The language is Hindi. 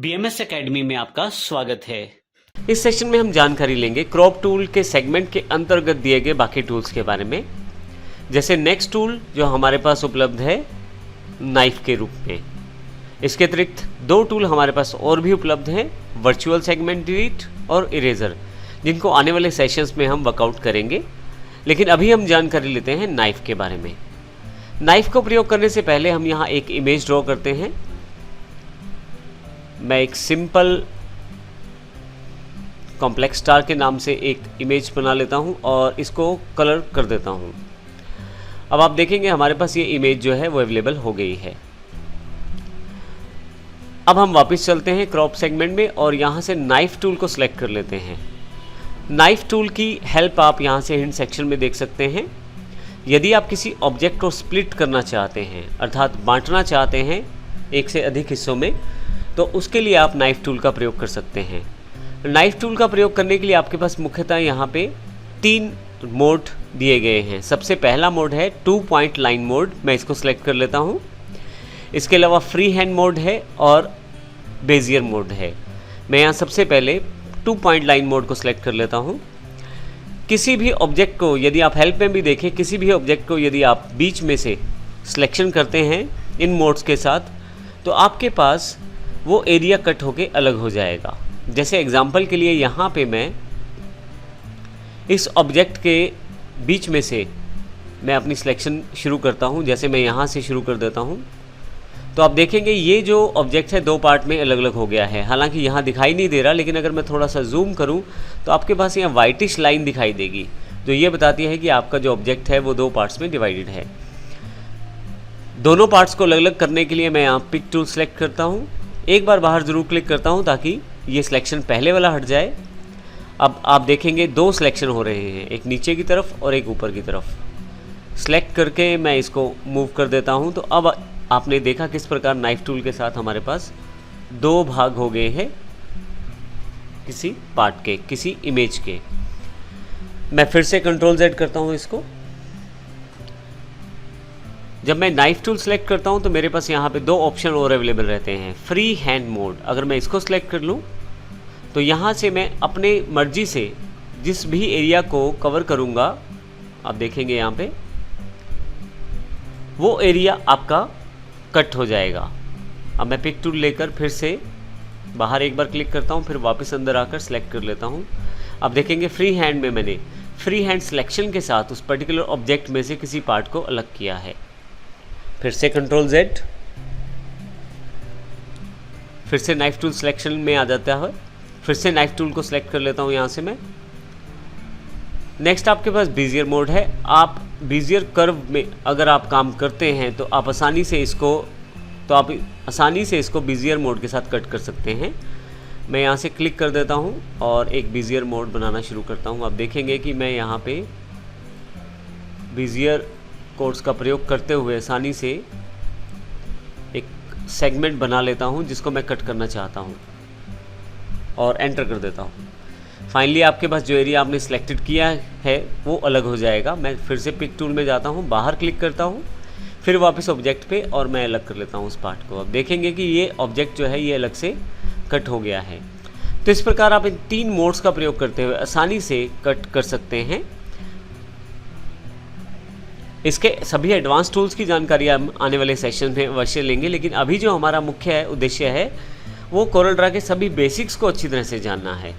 BMS एकेडमी में आपका स्वागत है। इस सेशन में हम जानकारी लेंगे क्रॉप टूल के सेगमेंट के अंतर्गत दिए गए बाकी टूल्स के बारे में। जैसे नेक्स्ट टूल जो हमारे पास उपलब्ध है नाइफ के रूप में। इसके अतिरिक्त दो टूल हमारे पास और भी उपलब्ध हैं, वर्चुअल सेगमेंट डिलीट और इरेजर, जिनको आने वाले सेशंस में हम वर्कआउट करेंगे। लेकिन अभी हम जानकारी लेते हैं नाइफ के बारे में। नाइफ को प्रयोग करने से पहले हम यहाँ एक इमेज ड्रॉ करते हैं। मैं एक सिंपल कॉम्प्लेक्स स्टार के नाम से एक इमेज बना लेता हूँ और इसको कलर कर देता हूँ। अब आप देखेंगे हमारे पास ये इमेज जो है वो अवेलेबल हो गई है। अब हम वापस चलते हैं क्रॉप सेगमेंट में और यहाँ से नाइफ टूल को सिलेक्ट कर लेते हैं। नाइफ टूल की हेल्प आप यहाँ से हिंट सेक्शन में देख सकते हैं। यदि आप किसी ऑब्जेक्ट को स्प्लिट करना चाहते हैं, अर्थात बांटना चाहते हैं एक से अधिक हिस्सों में, तो उसके लिए आप नाइफ टूल का प्रयोग कर सकते हैं। नाइफ टूल का प्रयोग करने के लिए आपके पास मुख्यतः यहाँ पे 3 मोड दिए गए हैं। सबसे पहला मोड है 2 पॉइंट लाइन मोड, मैं इसको सिलेक्ट कर लेता हूँ। इसके अलावा फ्री हैंड मोड है और बेजियर मोड है। मैं यहाँ सबसे पहले 2 पॉइंट लाइन मोड को सिलेक्ट कर लेता हूँ। किसी भी ऑब्जेक्ट को, यदि आप हेल्प में भी देखें, किसी भी ऑब्जेक्ट को यदि आप बीच में से सिलेक्शन करते हैं इन मोड्स के साथ, तो आपके पास वो एरिया कट होके अलग हो जाएगा। जैसे एग्जांपल के लिए यहाँ पे मैं इस ऑब्जेक्ट के बीच में से मैं अपनी सिलेक्शन शुरू करता हूँ। जैसे मैं यहाँ से शुरू कर देता हूँ तो आप देखेंगे ये जो ऑब्जेक्ट है 2 पार्ट में अलग अलग हो गया है। हालांकि यहाँ दिखाई नहीं दे रहा, लेकिन अगर मैं थोड़ा सा जूम करूँ तो आपके पास यहाँ वाइटिश लाइन दिखाई देगी, जो ये बताती है कि आपका जो ऑब्जेक्ट है वो 2 पार्ट्स में डिवाइडेड है। दोनों पार्ट्स को अलग अलग करने के लिए मैं यहाँ पिक टूल सेलेक्ट करता हूँ। एक बार बाहर ज़रूर क्लिक करता हूँ ताकि ये सिलेक्शन पहले वाला हट जाए। अब आप देखेंगे 2 सिलेक्शन हो रहे हैं, एक नीचे की तरफ और एक ऊपर की तरफ। सेलेक्ट करके मैं इसको मूव कर देता हूँ। तो अब आपने देखा किस प्रकार नाइफ टूल के साथ हमारे पास 2 भाग हो गए हैं किसी पार्ट के, किसी इमेज के। मैं फिर से Ctrl Z करता हूँ इसको। जब मैं नाइफ टूल सेलेक्ट करता हूं तो मेरे पास यहाँ पे 2 ऑप्शन और अवेलेबल रहते हैं। फ्री हैंड मोड, अगर मैं इसको सेलेक्ट कर लूँ तो यहाँ से मैं अपने मर्जी से जिस भी एरिया को कवर करूँगा, आप देखेंगे यहाँ पे वो एरिया आपका कट हो जाएगा। अब मैं पिक टूल लेकर फिर से बाहर एक बार क्लिक करता हूँ, फिर वापस अंदर आकर सेलेक्ट कर लेता हूँ। अब देखेंगे फ्री हैंड में मैंने फ्री हैंड सिलेक्शन के साथ उस पर्टिकुलर ऑब्जेक्ट में से किसी पार्ट को अलग किया है। फिर से Ctrl Z, फिर से नाइफ टूल सिलेक्शन में आ जाता है। फिर से नाइफ टूल को सिलेक्ट कर लेता हूँ यहाँ से मैं। नेक्स्ट आपके पास बेजियर मोड है। आप बेजियर कर्व में अगर आप काम करते हैं तो आप आसानी से इसको बेजियर मोड के साथ कट कर सकते हैं। मैं यहाँ से क्लिक कर देता हूँ और एक बेजियर मोड बनाना शुरू करता हूँ। आप देखेंगे कि मैं यहाँ पे बेजियर कोड्स का प्रयोग करते हुए आसानी से एक सेगमेंट बना लेता हूं जिसको मैं कट करना चाहता हूं और एंटर कर देता हूं। फाइनली आपके पास जो एरिया आपने सिलेक्टेड किया है वो अलग हो जाएगा। मैं फिर से पिक टूल में जाता हूं, बाहर क्लिक करता हूं, फिर वापस ऑब्जेक्ट पे और मैं अलग कर लेता हूं उस पार्ट को। अब देखेंगे कि ये ऑब्जेक्ट जो है ये अलग से कट हो गया है। तो इस प्रकार आप इन 3 मोड्स का प्रयोग करते हुए आसानी से कट कर सकते हैं। इसके सभी एडवांस टूल्स की जानकारी हम आने वाले सेशन में अवश्य लेंगे, लेकिन अभी जो हमारा मुख्य उद्देश्य है वो कोरल ड्रा के सभी बेसिक्स को अच्छी तरह से जानना है।